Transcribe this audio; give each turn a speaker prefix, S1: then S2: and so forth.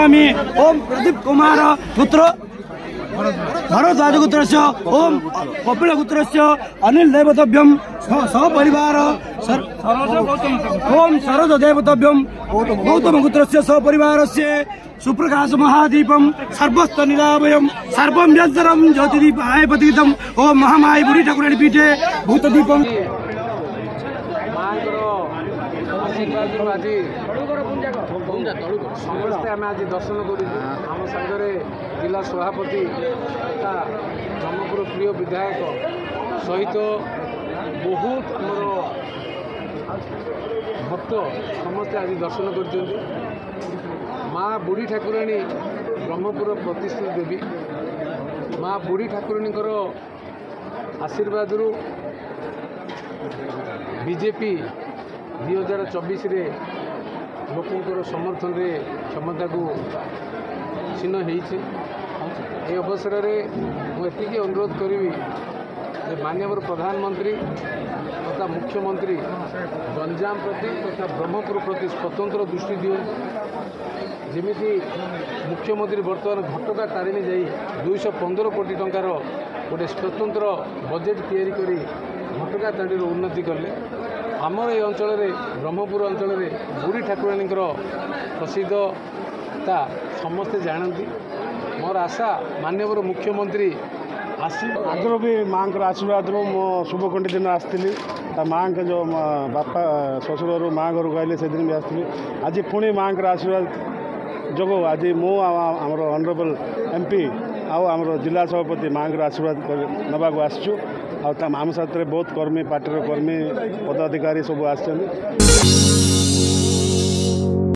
S1: स्वामी ओम प्रदीप कुमार पुत्र भरद्वाज गोत्र ओम कपिल गोत्र अनिल देवतव्यम सपरिवार ओम शरद देवतव्यम गौतम गोत्र सपरिवार से सुप्रकाश महादीपम सर्वस्थ निरावयम सर्वम यंत्रम ज्योतिदीपाय प्रतिगतम ओम महामाई बुढ़ी ठाकुराणी पीठे भूतदीपम
S2: समस्ते आम आज दर्शन कर सागर जिला सभापति तथा ब्रह्मपुर प्रिय विधायक सहित बहुत आमर भक्त समस्ते आज दर्शन कर माँ बुढ़ी ठाकुराणी ब्रह्मपुर प्रतिष्ठित देवी माँ बुढ़ी ठाकुराणी आशीर्वाद बीजेपी 2024 लोकंर समर्थन रे क्षमता को क्षीण होती अवसर में मुझे अनुरोध करी माननीय प्रधानमंत्री तथा मुख्यमंत्री गंजाम प्रति तथा ब्रह्मपुर प्रति स्वतंत्र दृष्टि दियो जमी मुख्यमंत्री बर्तमान घटका तारिणी जा 215 कोटी टंकार गोटे स्वतंत्र बजेट तैयारी करी घटका तांडी उन्नति कले आमर ये अंचल ब्रह्मपुर अंचल बुढ़ी ठाकुराणी प्रसिद्धता समस्ते जानती मोर आशा माननीय मुख्यमंत्री
S3: आगर भी माँ आशीर्वाद मो शुभकंठी दिन आसती माँ के जो बापा ससुर माँ घर गए से दिन भी आसती आज पुणी माँ आशीर्वाद जो आज मो आमर ऑनरेबल एमपी आम जिला सभापति माँ आशीर्वाद नवा आसचु आम साथ बहुत कर्मी पार्टी कर्मी पदाधिकारी सब आस